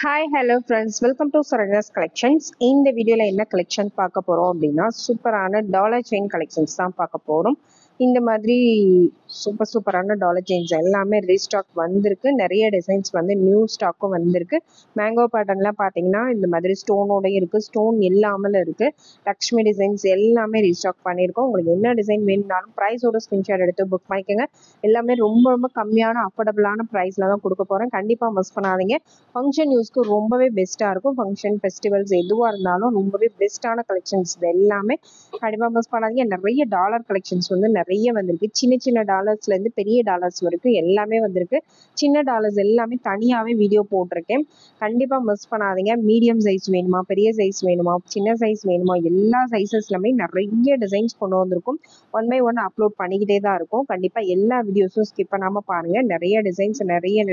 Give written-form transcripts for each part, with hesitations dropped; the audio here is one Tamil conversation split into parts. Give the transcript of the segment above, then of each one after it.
Hi hello friends, welcome to Saranya's collections. இந்த வீடியோவில் என்ன கலெக்ஷன் பார்க்க போகிறோம் அப்படின்னா, சூப்பரான டாலர் செயின் கலெக்ஷன்ஸ் தான் பார்க்க போகிறோம். இந்த மாதிரி சூப்பரான டாலர் செயின்ஸ் எல்லாமே ரீஸ்டாக் வந்திருக்கு. நிறைய டிசைன்ஸ் வந்து நியூ ஸ்டாக்கும் வந்திருக்கு. மேங்கோ பேட்டர்ன்லாம் பார்த்தீங்கன்னா இந்த மாதிரி ஸ்டோனோட இருக்குது, ஸ்டோன் இல்லாமல் இருக்குது. லக்ஷ்மி டிசைன்ஸ் எல்லாமே ரீஸ்டாக் பண்ணியிருக்கோம். உங்களுக்கு என்ன டிசைன் வேணும்னாலும் ப்ரைஸோட ஸ்க்ரீன்ஷாட் எடுத்து புக் பண்ணிக்கோங்க. எல்லாமே ரொம்ப கம்மியான அஃபோர்டபுளான ப்ரைஸில் தான் கொடுக்க போகிறேன். கண்டிப்பாக மிஸ் பண்ணாதீங்க. ஃபங்க்ஷன் யூஸ்க்கு ரொம்பவே பெஸ்ட்டாக இருக்கும். ஃபங்க்ஷன் ஃபெஸ்டிவல்ஸ் எதுவாக இருந்தாலும் ரொம்பவே பெஸ்ட்டான கலெக்ஷன்ஸ் இது எல்லாமே. கண்டிப்பாக மிஸ் பண்ணாதீங்க. நிறைய டாலர் கலெக்ஷன்ஸ் வந்து நிறைய வந்திருக்கு. சின்ன டாலர்ஸ்லேருந்து பெரிய டாலர்ஸ் வரைக்கும் எல்லாமே வந்திருக்கு. சின்ன டாலர்ஸ் எல்லாமே தனியாகவே வீடியோ போட்டிருக்கேன். கண்டிப்பாக மிஸ் பண்ணாதீங்க. மீடியம் சைஸ் வேணுமா, பெரிய சைஸ் வேணுமா, சின்ன சைஸ் வேணுமா, எல்லா சைஸஸ்லையுமே நிறைய டிசைன்ஸ் கொண்டு வந்திருக்கும். ஒன் பை ஒன் அப்லோட் பண்ணிக்கிட்டே தான் இருக்கும். கண்டிப்பாக எல்லா வீடியோஸும் ஸ்கிப் பண்ணாமல் பாருங்கள். நிறைய டிசைன்ஸ் நிறைய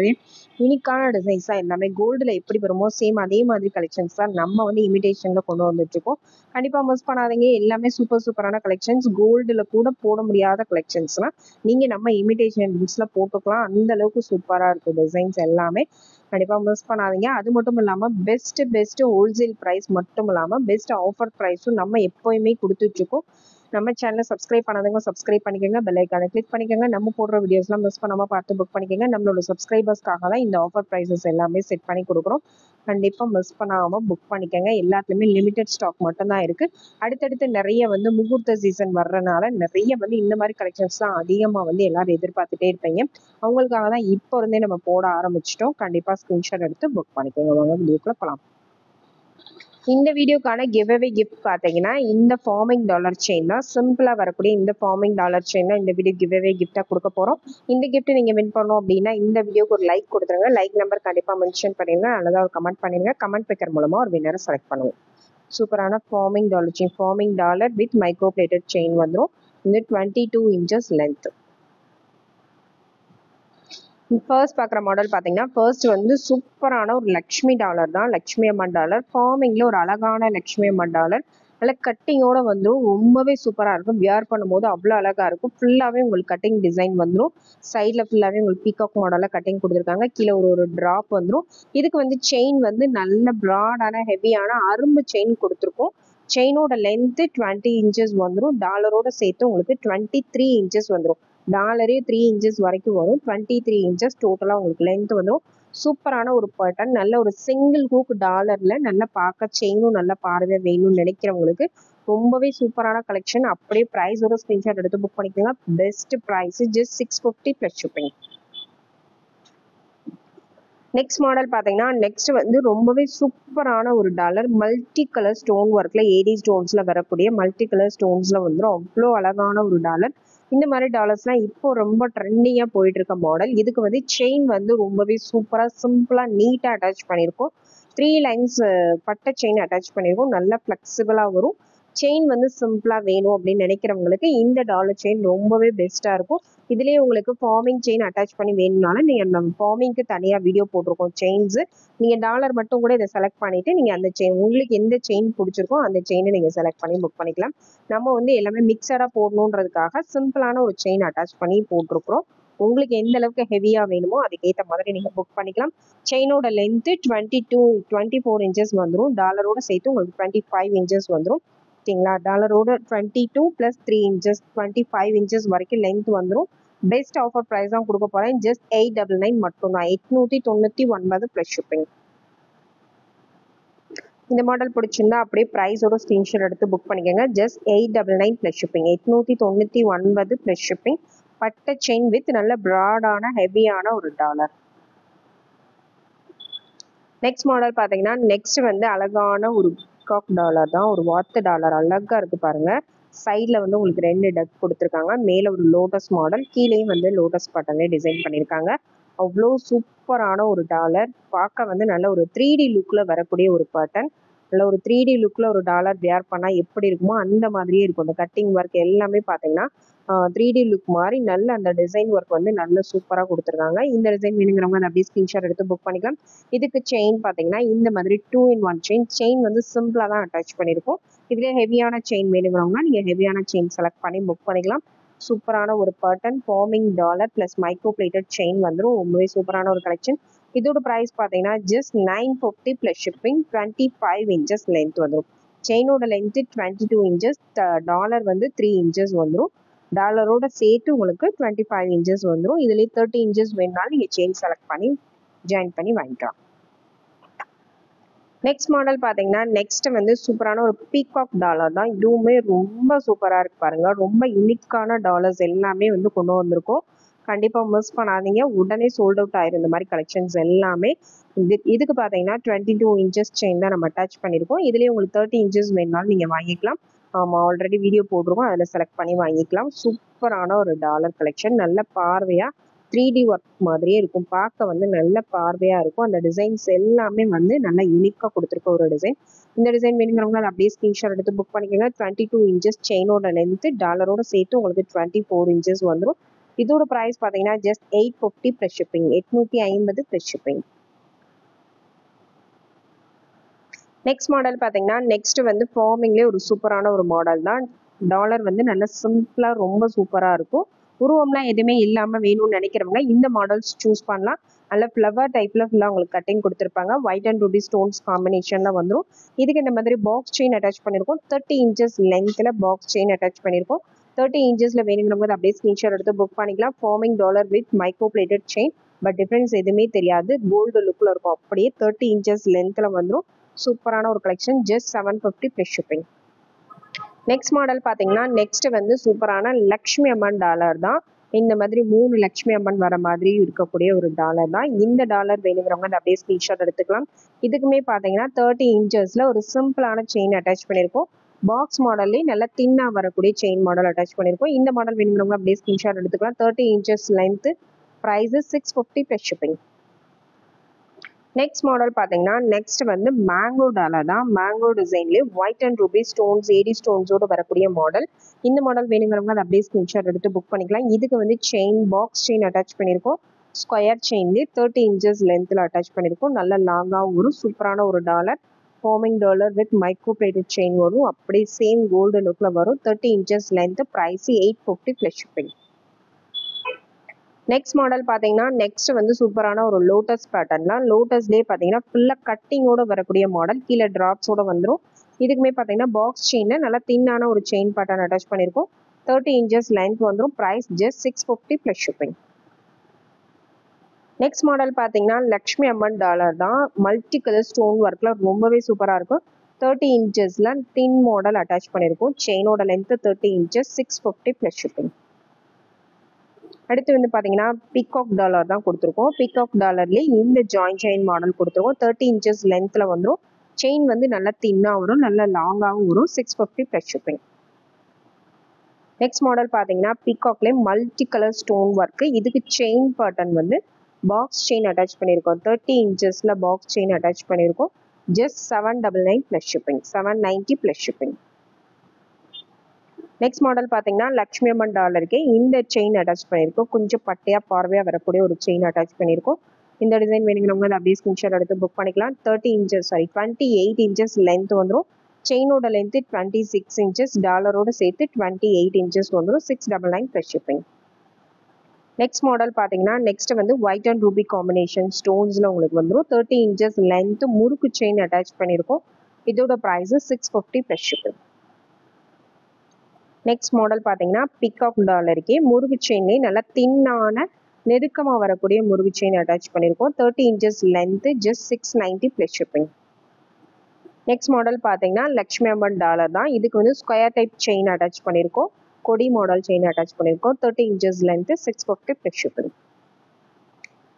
யூனிக்கான டிசைன்ஸ் தான் எல்லாமே. கோல்டில் எப்படி வருமோ சேம் அதே மாதிரி கலெக்ஷன்ஸ் தான் நம்ம வந்து இமிடேஷனில் கொண்டு வந்துட்டுருக்கோம். கண்டிப்பாக மிஸ் பண்ணாதீங்க. எல்லாமே சூப்பரான கலெக்ஷன்ஸ். கோல்டில் கூட போட முடியாத கலெக்ஷன்ஸ்லாம் நீங்கள் நம்ம இமிடேஷன் லிங்க்ஸில் போட்டுக்கலாம். அந்த அளவுக்கு சூப்பராக இருக்குது டிசைன்ஸ் எல்லாமே. கண்டிப்பாக மிஸ் பண்ணாதீங்க. அது மட்டும் இல்லாமல் பெஸ்ட் ஹோல்சேல் ப்ரைஸ் மட்டும் இல்லாமல் பெஸ்ட் ஆஃபர் ப்ரைஸும் நம்ம எப்போயுமே கொடுத்துட்ருக்கோம். நம்ம சேனலை சப்ஸ்கிரைப் பண்ணாதவங்க சப்ஸ்கிரைப் பண்ணிக்கோங்க. பெல் ஐக்கானை கிளிக் பண்ணிக்கோங்க. நம்ம போடுற வீடியோஸ்லாம் மிஸ் பண்ணாமல் பார்த்து புக் பண்ணிக்கோங்க. நம்மளோட சப்ஸ்கிரைபர்ஸ்க்காக தான் இந்த ஆஃபர் ப்ரைஸஸ் எல்லாமே செட் பண்ணி கொடுக்குறோம். கண்டிப்பாக மிஸ் பண்ணாமல் புக் பண்ணிக்கோங்க. எல்லாத்துலேயுமே லிமிடெட் ஸ்டாக் மட்டும்தான் இருக்குது. அடுத்தடுத்து நிறைய வந்து முகூர்த்த சீசன் வர்றதுனால நிறைய வந்து இந்த மாதிரி கலெக்ஷன்ஸ் தான் அதிகமாக வந்து எல்லாரும் எதிர்பார்த்துட்டே இருப்பீங்க. அவங்களுக்காக தான் இப்போ இருந்தே நம்ம போட ஆரம்பிச்சிட்டோம். கண்டிப்பாக ஸ்க்ரீன்ஷாட் எடுத்து புக் பண்ணிக்கோங்க. வாங்க வீடியோக்குள்ள போகலாம். இந்த வீடியோக்கான கிவ்அவே கிஃப்ட் பார்த்தீங்கன்னா இந்த ஃபார்மிங் டாலர் செயின் தான். சிம்பிளாக வரக்கூடிய இந்த ஃபார்மிங் டாலர் செயின் தான் இந்த வீடியோ கிவ்அவே கிஃப்டாக கொடுக்க போகிறோம். இந்த கிஃப்ட் நீங்கள் வின் பண்ணோம் அப்படின்னா இந்த வீடியோக்கு ஒரு லைக் கொடுத்துருங்க. லைக் நம்பர் கண்டிப்பாக மென்ஷன் பண்ணிடுங்க. அல்லது ஒரு கமெண்ட் பண்ணிடுங்க. கமெண்ட் பிக்கர் மூலமாக ஒரு வின்னரை செலக்ட் பண்ணுவோம். சூப்பரான farming dollar chain, farming dollar with micro plated chain வந்துடும். இந்த 22 inches லென்த். ஃபர்ஸ்ட் பார்க்குற மாடல் பார்த்தீங்கன்னா ஃபர்ஸ்ட் வந்து சூப்பரான ஒரு லக்ஷ்மி டாலர் தான். லக்ஷ்மி அம்மன் டாலர் ஃபார்மிங்கில் ஒரு அழகான லக்ஷ்மி அம்மன் டாலர். நல்ல கட்டிங்கோட வந்துடும். ரொம்பவே சூப்பராக இருக்கும். வியர் பண்ணும்போது அவ்வளோ அழகாக இருக்கும். ஃபுல்லாகவே உங்களுக்கு கட்டிங் டிசைன் வந்துடும். சைடில் ஃபுல்லாகவே உங்களுக்கு பீகாக் மாடலில் கட்டிங் கொடுத்துருக்காங்க. கீழே ஒரு ட்ராப் வந்துடும். இதுக்கு வந்து செயின் வந்து நல்ல ப்ராடான ஹெவியான அரும்பு செயின் கொடுத்துருக்கோம். செயினோட லென்த்து 20 inches வந்துடும். டாலரோட சேர்த்து உங்களுக்கு 23 inches வந்துடும். டாலரே 3 inches வரைக்கும் வரும். 23 inches டோட்டலாக உங்களுக்கு லென்த் வந்துடும். சூப்பரான ஒரு பேட்டர்ன். நல்ல ஒரு சிங்கிள் ஹூக் டாலரில் நல்லா பார்க்க செயினும் நல்லா பார்வை வேணும்னு நினைக்கிறவங்களுக்கு ரொம்பவே சூப்பரான கலெக்ஷன். அப்படியே ப்ரைஸோட ஸ்க்ரீன்ஷாட் எடுத்து புக் பண்ணிக்கோங்க. Best price just 650 plus shipping. Next model பார்த்தீங்கன்னா நெக்ஸ்ட் வந்து ரொம்பவே சூப்பரான ஒரு டாலர். மல்டி கலர் ஸ்டோன் ஒர்க்கில் ஏடி ஸ்டோன்ஸில் வரக்கூடிய மல்டி கலர் ஸ்டோன்ஸில் வந்துடும். அவ்வளோ அழகான ஒரு டாலர். இந்த மாதிரி டாலர்ஸ்லாம் இப்போ ரொம்ப ட்ரெண்டிங்காக போயிட்டு இருக்க மாடல். இதுக்கு வந்து செயின் வந்து ரொம்பவே சூப்பராக சிம்பிளாக நீட்டாக அட்டாச் பண்ணியிருக்கோம். 3 lines பட்டை செயின் அட்டாச் பண்ணியிருக்கோம். நல்லா ஃப்ளெக்சிபிளாக வரும். செயின் வந்து சிம்பிளாக வேணும் அப்படின்னு நினைக்கிறவங்களுக்கு இந்த டாலர் செயின் ரொம்பவே பெஸ்ட்டாக இருக்கும். இதுலேயே உங்களுக்கு ஃபார்மிங் செயின் அட்டாச் பண்ணி வேணும்னாலும் நீங்கள் நம்ம ஃபார்மிங்க்கு தனியாக வீடியோ போட்டிருக்கோம் செயின்ஸு. நீங்கள் டாலர் மட்டும் கூட இதை செலக்ட் பண்ணிவிட்டு நீங்கள் அந்த செயின் உங்களுக்கு எந்த செயின் பிடிச்சிருக்கோ அந்த செயினை நீங்கள் செலக்ட் பண்ணி புக் பண்ணிக்கலாம். நம்ம வந்து எல்லாமே மிக்சடாக போடணுன்றதுக்காக சிம்பிளான ஒரு செயின் அட்டாச் பண்ணி போட்டிருக்கிறோம். உங்களுக்கு எந்த அளவுக்கு ஹெவியாக வேணுமோ அதுக்கேற்ற மாதிரி நீங்கள் புக் பண்ணிக்கலாம். செயினோட லென்த்து 24 inches வந்துடும். டாலரோட சேர்த்து உங்களுக்கு 25 inches வந்துடும். ஓகேங்களா? டாலரோட 22 + 3 inches 25 inches வரைக்கும் லென்த் வந்துடும். பெஸ்ட் ஆஃபர் ப்ரைஸ் தான் கொடுக்க போகிறேன். ஜஸ்ட் 899 மட்டும்தான். 899 ப்ளஸ் ஷிப்பிங். இந்த மாடல் பிடிச்சிருந்தா அப்படியே ப்ரைஸோட ஸ்க்ரீன்ஷாட் எடுத்து புக் பண்ணிக்கோங்க. Just 899 plus shipping. 899 plus shipping. பட்டை செயின் வித் நல்ல ப்ராடான ஹெவியான ஒரு டாலர். நெக்ஸ்ட் மாடல் பார்த்தீங்கன்னா நெக்ஸ்ட் வந்து அழகான ஒரு பீகாக் டாலர் தான். ஒரு வாத்து டாலர் அழகாக இருக்குது பாருங்கள். சைடில் வந்து உங்களுக்கு 2 டக் கொடுத்துருக்காங்க. மேலே ஒரு லோட்டஸ் மாடல், கீழேயும் வந்து லோட்டஸ் பட்டன்லேயே டிசைன் பண்ணியிருக்காங்க. அவ்வளோ சூப்பரான ஒரு டாலர். பார்க்க வந்து நல்ல ஒரு 3D லுக்கில் வரக்கூடிய ஒரு பேட்டர்ன். நல்ல ஒரு 3D லுக்கில் ஒரு டாலர் வியர் பண்ணால் எப்படி இருக்குமோ அந்த மாதிரியே இருக்கும். அந்த கட்டிங் ஒர்க் எல்லாமே பார்த்தீங்கன்னா 3D லுக் மாதிரி நல்ல அந்த டிசைன் ஒர்க் வந்து நல்ல சூப்பராக கொடுத்துருக்காங்க. இந்த டிசைன் வேணுங்கிறவங்க அதை அப்படியே ஸ்க்ரீன்ஷாட் எடுத்து புக் பண்ணிக்கலாம். இதுக்கு செயின் பார்த்தீங்கன்னா இந்த மாதிரி 2-in-1 செயின் வந்து சிம்பிளாக தான் அட்டாச் பண்ணியிருக்கோம். இதுலேயே ஹெவியான செயின் வேணுங்கிறவங்க நீங்கள் ஹெவியான செயின் செலக்ட் பண்ணி புக் பண்ணிக்கலாம். சூப்பரான ஒரு pattern. Farming dollar plus micro plated chain வந்துடும். ரொம்பவே சூப்பரான ஒரு கலெக்ஷன். இதோட ப்ரைஸ் பார்த்தீங்கன்னா just 950 plus shipping. 25 inches length வந்துடும். செயினோட லென்த்து 22 இன்ச்சஸ், டாலர் வந்து 3 இன்ச்சஸ் வந்துடும். டாலரோட சேர்த்து உங்களுக்கு 25 இன்ச்சஸ் வந்துடும். இதுலேயே 30 இன்ச்சஸ் வேணுனாலும் நீங்கள் செயின் செலக்ட் பண்ணி ஜாயின் பண்ணி வாங்கிக்கலாம். நெக்ஸ்ட் மாடல் பார்த்தீங்கன்னா நெக்ஸ்ட் வந்து சூப்பரான ஒரு பீகாக் டாலர் தான். இதுவுமே ரொம்ப சூப்பராக இருக்கு பாருங்க. ரொம்ப யூனிக்கான டாலர்ஸ் எல்லாமே வந்து கொண்டு வந்திருக்கோம். கண்டிப்பாக மிஸ் பண்ணாதீங்க. உடனே சோல்ட் அவுட் ஆயிரும் இந்த மாதிரி கலெக்ஷன்ஸ் எல்லாமே. இதுக்கு பார்த்தீங்கன்னா 22 இன்ச்சஸ் செயின் தான் நம்ம அட்டாச் பண்ணியிருக்கோம். இதுலேயே உங்களுக்கு 30 இன்ச்சஸ் வேணுனாலும் நீங்கள் வாங்கிக்கலாம். ஆமாம், ஆல்ரெடி வீடியோ போட்டிருக்கோம், அதில் செலக்ட் பண்ணி வாங்கிக்கலாம். சூப்பரான ஒரு டாலர் கலெக்ஷன். நல்ல பார்வையாக 3D ஒர்க் மாதிரியே இருக்கும். பார்க்க வந்து நல்ல பார்வையாக இருக்கும். அந்த டிசைன்ஸ் எல்லாமே வந்து நல்லா யூனிக்காக கொடுத்துருக்க ஒரு டிசைன். இந்த டிசைன் வேணுங்கிறவங்க அதை அப்படியே ஸ்க்ரீன்ஷாட் எடுத்து புக் பண்ணிக்கோங்க. 22 இன்ச்சஸ் செயினோட லென்த்து, டாலரோட சேர்த்து உங்களுக்கு 24 இன்ச்சஸ் வந்துடும். இதோட ப்ரைஸ் பார்த்தீங்கன்னா just 850 plus shipping. 850 plus shipping. Next model பார்த்தீங்கன்னா நெக்ஸ்ட் வந்து ஃபார்மிங்லேயே ஒரு சூப்பரான ஒரு மாடல் தான். டாலர் வந்து நல்லா சிம்பிளாக ரொம்ப சூப்பராக இருக்கும். உருவம்லாம் எதுவுமே இல்லாமல் வேணும்னு நினைக்கிறவங்க இந்த மாடல்ஸ் சூஸ் பண்ணலாம். நல்ல ஃப்ளவர் டைப்பில் ஃபுல்லாக உங்களுக்கு கட்டிங் கொடுத்துருப்பாங்க. ஒயிட் அண்ட் ரூபி ஸ்டோன்ஸ் காம்பினேஷனில் வந்துடும். இதுக்கு இந்த மாதிரி பாக்ஸ் செயின் அட்டாச் பண்ணியிருக்கோம். 30 இன்ச்சஸ் லென்த்தில் பாக்ஸ் செயின் அட்டாச் பண்ணியிருக்கோம். 30 இன்ச்சஸில் வேணுங்கிறவங்க அப்படியே ஸ்க்ரீன்ஷாட் எடுத்து புக் பண்ணிக்கலாம். Farming dollar with micro plated chain. But difference எதுவுமே தெரியாது. கோல்டு லுக்கில் இருக்கும். அப்படியே 30 இன்ச்சஸ் லென்த்தில் வந்துடும். சூப்பரான ஒரு collection. Just 750 plus shipping. Next model பார்த்தீங்கன்னா நெக்ஸ்ட் வந்து சூப்பரான லக்ஷ்மி அம்மன் டாலர் தான். இந்த மாதிரி 3 லக்ஷ்மி அம்மன் வர மாதிரி இருக்கக்கூடிய ஒரு டாலர் தான். இந்த டாலர் வேணுங்கிறவங்க அதை அப்படியே ஸ்க்ரீன்ஷாட் எடுத்துக்கலாம். இதுக்குமே பார்த்தீங்கன்னா 30 இன்ச்சஸில் ஒரு சிம்பிளான செயின் அட்டாச் பண்ணியிருக்கோம். பாக்ஸ் மாடல்லே நல்லா தின்னாக வரக்கூடிய செயின் மாடல் அட்டாச் பண்ணியிருக்கோம். இந்த மாடல் வேணுங்கிறவங்க அப்படியே ஸ்க்ரீன்ஷாட் எடுத்துக்கலாம். 30 inches length, price 650 plus shipping. Next model பார்த்தீங்கன்னா நெக்ஸ்ட் வந்து மேங்கோ டாலர் தான். மேங்கோ டிசைன்லேயே white and ruby stones, AD ஸ்டோன்ஸோடு வரக்கூடிய மாடல். இந்த மாடல் வேணுங்கிறவங்க அதை அப்படியே ஸ்க்ரீன்ஷாட் எடுத்து புக் பண்ணிக்கலாம். இதுக்கு வந்து செயின் பாக்ஸ் செயின் அட்டாச் பண்ணியிருக்கோம். ஸ்கொயர் செயின்லேயே 30 இன்ச்சஸ் லென்த்தில் அட்டாச் பண்ணியிருக்கோம். நல்ல லாங்காக ஒரு சூப்பரான ஒரு dollar. Forming dollar with micro plated chain வரும். அப்படியே சேம் கோல்டு லுக்கில் வரும். 30 inches length, price 850 plus shipping. Next model பார்த்தீங்கன்னா நெக்ஸ்ட் வந்து சூப்பரான ஒரு லோட்டஸ் பேட்டர்ன்லாம். லோட்டஸ்லேயே பார்த்தீங்கன்னா ஃபுல்லாக கட்டிங்கோட வரக்கூடிய மாடல். கீழே ட்ராப்ஸோட வந்துடும். இதுக்குமே பார்த்தீங்கன்னா பாக்ஸ் செயினில் நல்லா தின்னான ஒரு செயின் பேட்டர்ன் அட்டாச் பண்ணியிருக்கோம். 30 இன்ச்சஸ் லென்த் வந்துடும். Price just 650 plus shipping. Next model பார்த்தீங்கன்னா லக்ஷ்மி அம்மன் டாலர் தான். மல்டி கலர் ஸ்டோன் ஒர்க்கில் ரொம்பவே சூப்பராக இருக்கும். 30 இன்ச்சஸில் தின் மாடல் அட்டாச் பண்ணியிருக்கோம். செயினோட லென்த்து 30 இன்ச்சஸ், 650 ப்ளஸ் ஷிப்பிங். அடுத்து வந்து பார்த்தீங்கன்னா பீகாக் டாலர் தான் கொடுத்துருக்கோம். பீகாக் டாலர்லேயே இந்த ஜாயின் செயின் மாடல் கொடுத்துருக்கோம். 30 இன்ச்சஸ் லென்த்தில் வந்துடும். செயின் வந்து நல்லா தின்னாக வரும், நல்லா லாங்காகவும் வரும். 650 ப்ளஸ் ஷிப்பிங். நெக்ஸ்ட் மாடல் பார்த்தீங்கன்னா பீகாக்லேயே மல்டி கலர் ஸ்டோன் ஒர்க்கு. இதுக்கு செயின் பேட்டர்ன் வந்து பாக்ஸ் செயின் அட்டாச் பண்ணியிருக்கோம். 30 இன்ச்சஸில் பாக்ஸ் செயின் அட்டாச் பண்ணியிருக்கோம். Just 799 plus shipping. 790 plus shipping. Next model பார்த்தீங்கன்னா லக்ஷ்மி அம்மன் டாலருக்கு இந்த செயின் அட்டாச் பண்ணியிருக்கோம். கொஞ்சம் பட்டையாக பார்வையாக வரக்கூடிய ஒரு செயின் அட்டாச் பண்ணியிருக்கோம். இந்த டிசைன் வேணுங்கிறவங்க அதை அப்படியே ஸ்க்ரீன்ஷாட் எடுத்து புக் பண்ணிக்கலாம். 28 இன்ச்சஸ் லென்த் வந்துடும். செயினோட லென்த்து 26 இன்ச்சஸ், டாலரோட சேர்த்து 28 இன்ச்சஸ் வந்துடும். 699 ப்ளஸ் ஷிப்பிங். நெக்ஸ்ட் மாடல் பார்த்தீங்கன்னா நெக்ஸ்ட் வந்து ஒயிட் அண்ட் ரூபி காம்பினேஷன் ஸ்டோன்ஸில் உங்களுக்கு வந்துடும். 30 இன்ச்சஸ் லென்த்து முறுக்கு செயின் அட்டாச் பண்ணியிருக்கோம். இதோட price 650 plus shipping. Next model பார்த்தீங்கன்னா பீகாக் டாலருக்கே முருகு செயின்லேயே நல்லா தின்னான நெருக்கமாக வரக்கூடிய முருகு செயின் அட்டாச் பண்ணியிருக்கோம். 30 inches length, just 690 plus shipping. Next model பார்த்தீங்கன்னா லக்ஷ்மி அம்மன் டாலர் தான். இதுக்கு வந்து ஸ்கொயர் டைப் செயின் அட்டாச் பண்ணியிருக்கோம். கொடி மாடல் செயின் அட்டாச் பண்ணியிருக்கோம். 30 inches length, 650 plus shipping.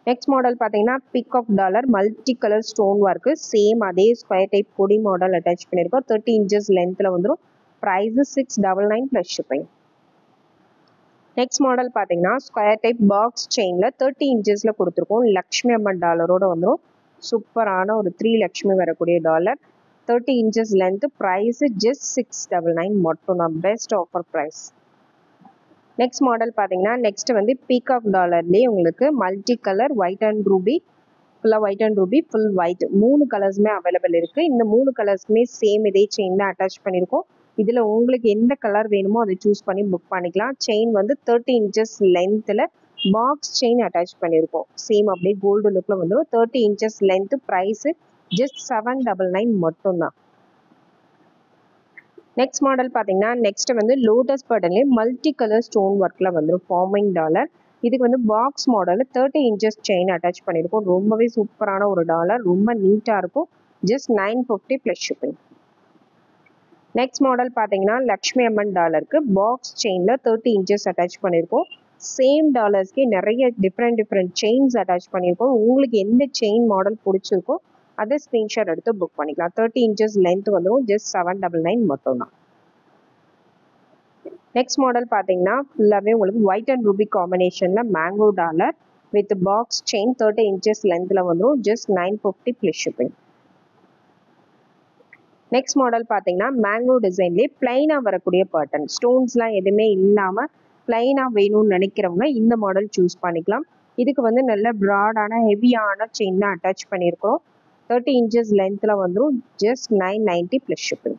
Next model பார்த்தீங்கன்னா peacock dollar multi colour stone work. Same அதே ஸ்கொயர் டைப் கொடி மாடல் அட்டாச் பண்ணியிருக்கோம். 30 இன்ச்சஸ் லென்த்தில் வந்துடும். Price 699 plus shipping. Next model பார்த்தீங்கன்னா ஸ்கொயர் டைப் பாக்ஸ் செயினில் 30 இன்ச்சஸில் கொடுத்துருக்கோம். லக்ஷ்மி அம்மன் டாலரோட வந்துடும். சூப்பரான ஒரு 3 லக்ஷ்மி வரக்கூடிய dollar. 30 inches length, price just 699 மட்டும்தான். Best offer price. Next model பார்த்தீங்கன்னா நெக்ஸ்ட் வந்து பீகாக் டாலர்லேயே உங்களுக்கு multi colour white and ruby, ஃபுல்லாக white and ruby, full white 3 கலர்ஸுமே அவைலபிள் இருக்குது. இந்த 3 கலர்ஸுமே சேம் இதே செயின் தான் அட்டாச் பண்ணியிருக்கோம். இதில் உங்களுக்கு எந்த கலர் வேணுமோ அதை சூஸ் பண்ணி புக் பண்ணிக்கலாம். செயின் வந்து 30 இன்ச்சஸ் லென்த்தில் பாக்ஸ் செயின் அட்டாச் பண்ணியிருக்கோம். சேம் அப்படியே கோல்டு லுக்கில் வந்துடும். 30 inches லென்த்து. ப்ரைஸு ஜஸ்ட் 799 மட்டும்தான். நெக்ஸ்ட் மாடல் பார்த்தீங்கன்னா நெக்ஸ்ட் வந்து லோட்டஸ் பட்டன்லேயே மல்டி கலர் ஸ்டோன் ஒர்க்கில் வந்துடும். Farming dollar. இதுக்கு வந்து பாக்ஸ் மாடலில் 30 inches செயின் அட்டாச் பண்ணியிருக்கோம். ரொம்பவே சூப்பரான ஒரு டாலர். ரொம்ப நீட்டாக இருக்கும். Just 950 plus shipping. Next model பார்த்தீங்கன்னா லக்ஷ்மி அம்மன் டாலருக்கு பாக்ஸ் செயினில் 30 inches அட்டாச் பண்ணியிருக்கோம். சேம் டாலர்ஸ்க்கு நிறைய டிஃப்ரெண்ட் செயின்ஸ் அட்டாச் பண்ணியிருக்கோம். உங்களுக்கு எந்த செயின் மாடல் பிடிச்சிருக்கோ அதை ஸ்க்ரீன்ஷாட் எடுத்து புக் பண்ணிக்கலாம். 30 inches லென்த் வந்துடும். ஜஸ்ட் 799 மட்டும்தான். நெக்ஸ்ட் மாடல் பார்த்தீங்கன்னா ஃபுல்லாகவே உங்களுக்கு ஒயிட் அண்ட் ரூபி காம்பினேஷனில் mango dollar with box chain 30 inches லென்த்தில் வந்துடும். Just 950 plus shipping. Next model பார்த்தீங்கன்னா மேங்கோ டிசைன்லேயே பிளைனாக வரக்கூடிய பேட்டர்ன். ஸ்டோன்ஸ்லாம் எதுவுமே இல்லாமல் பிளைனாக வேணும்னு நினைக்கிறவங்க இந்த மாடல் சூஸ் பண்ணிக்கலாம். இதுக்கு வந்து நல்ல ப்ராடான ஹெவியான செயின் தான் அட்டாச் பண்ணியிருக்கோம். 30 inches லென்த்தில் வந்துடும். Just 990 plus shipping.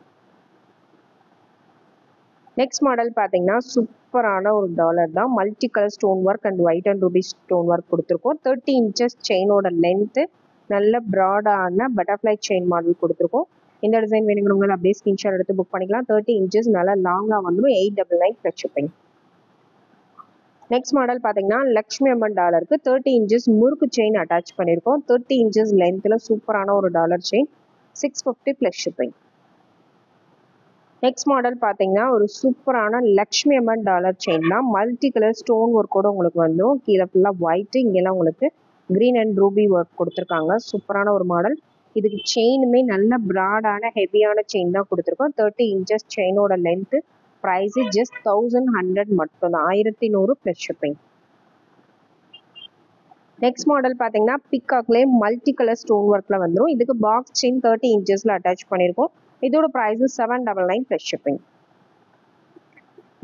Next model பார்த்தீங்கன்னா சூப்பரான ஒரு டாலர் தான். Multi colour stone work and white and Ruby stone work கொடுத்துருக்கோம். 30 inches செயினோட லென்த்து நல்ல ப்ராடான பட்டர்ஃப்ளை செயின் மாடல் கொடுத்துருக்கோம். இந்த டிசைன் வேணுங்கிறவங்க அப்படியே ஸ்கிரீன்ஷாட் எடுத்து புக் பண்ணிக்கலாம். 30 inches நல்லா லாங்காக வந்துடும். 899 ப்ளஸ் ஷிப்பிங். நெக்ஸ்ட் மாடல் பார்த்தீங்கன்னா லக்ஷ்மி அம்மன் டாலருக்கு 30 inches முறுக்கு செயின் அட்டாச் பண்ணியிருக்கோம். 30 inches லென்த்தில் சூப்பரான ஒரு dollar chain. 650 plus shipping. Next model பார்த்தீங்கன்னா ஒரு சூப்பரான லக்ஷ்மி அம்மன் டாலர் செயின் தான். மல்டி கலர் ஸ்டோன் ஒர்க்கோட உங்களுக்கு வந்துடும். கீழே ஃபுல்லாக ஒயிட்டு, இங்கெல்லாம் உங்களுக்கு க்ரீன் அண்ட் ரூபி ஒர்க் கொடுத்துருக்காங்க. சூப்பரான ஒரு மாடல். இதுக்கு செயினுமே நல்ல ப்ராடான ஹெவியான செயின் தான் கொடுத்துருக்கோம். 30 inches செயினோட லென்த்து. ப்ரைஸு ஜஸ்ட் 1100 மட்டும்தான். 1100 ப்ளஸ் ஷிப்பிங். நெக்ஸ்ட் மாடல் பார்த்தீங்கன்னா பிக்காக்லேயே மல்டி கலர் ஸ்டோன் ஒர்க்கில் வந்துடும். இதுக்கு பாக்ஸ் செயின் 30 inchesல அட்டாச் பண்ணியிருக்கோம். இதோட price 799 plus shipping.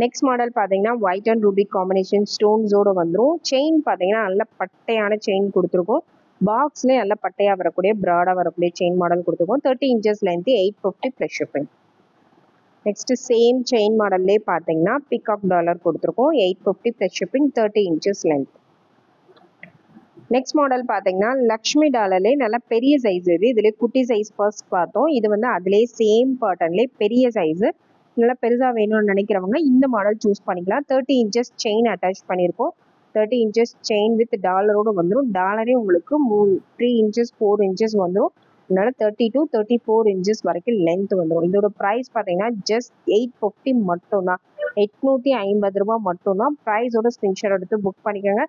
Next model பார்த்தீங்கன்னா ஒயிட் அண்ட் ரூபி காம்பினேஷன் ஸ்டோன்ஸோடு வந்துடும். செயின் பார்த்தீங்கன்னா நல்ல பட்டையான செயின் கொடுத்துருக்கோம். பாக்ஸ்லேயே நல்ல பட்டையாக வரக்கூடிய ப்ராடாக வரக்கூடிய செயின் மாடல் கொடுத்துருக்கோம். 30 inches length. 850 plus shipping. Next same chain மாடல்லே பார்த்தீங்கன்னா பிகாக் டாலர் கொடுத்துருக்கோம். 850 plus shipping. 30 inches length. Next model பார்த்தீங்கன்னா லக்ஷ்மி டாலர்லேயே நல்லா பெரிய சைஸ். இதுலேயே குட்டி சைஸ் ஃபர்ஸ்ட் பார்த்தோம். இது வந்து அதிலே சேம் பேட்டர்ன்லேயே பெரிய சைஸு. நல்லா பெருசாக வேணும்னு நினைக்கிறவங்க இந்த மாடல் சூஸ் பண்ணிக்கலாம். 30 inches செயின் அட்டாச் பண்ணியிருக்கோம். 30 inches செயின் வித் டாலரோடு வந்துடும். டாலரே உங்களுக்கு 3 inches 4 inches வந்துடும். அதனால 30 to 34 inches வரைக்கும் லென்த் வந்துடும். இதோட ப்ரைஸ் பார்த்தீங்கன்னா ஜஸ்ட் 850 மட்டும்தான். 850 ரூபா மட்டும்தான். ப்ரைஸோட ஸ்க்ரீன்ஷாட் எடுத்து புக் பண்ணிக்கோங்க.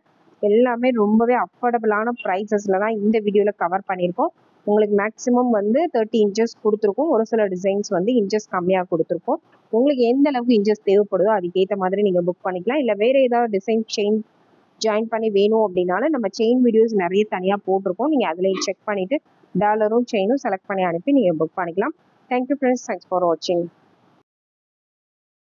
எல்லாமே ரொம்பவே அஃபோர்டபுளான ப்ரைஸஸில் தான் இந்த வீடியோவில் கவர் பண்ணியிருக்கோம். உங்களுக்கு மேக்ஸிமம் வந்து 30 inches கொடுத்துருக்கோம். ஒரு சில டிசைன்ஸ் வந்து இன்ச்சஸ் கம்மியாக கொடுத்துருக்கோம். உங்களுக்கு எந்த அளவுக்கு இன்ச்சஸ் தேவைப்படுதோ அதுக்கேற்ற மாதிரி நீங்கள் புக் பண்ணிக்கலாம். இல்லை வேறு ஏதாவது டிசைன் செயின் ஜாயின் பண்ணி வேணும் அப்படின்னாலும் நம்ம செயின் வீடியோஸ் நிறைய தனியாக போட்டிருக்கோம். நீங்கள் அதில் செக் பண்ணிவிட்டு டாலரும் செயினும் செலக்ட் பண்ணி அனுப்பி நீங்கள் புக் பண்ணிக்கலாம். Thank you friends. தேங்க்ஸ் ஃபார் வாட்சிங்.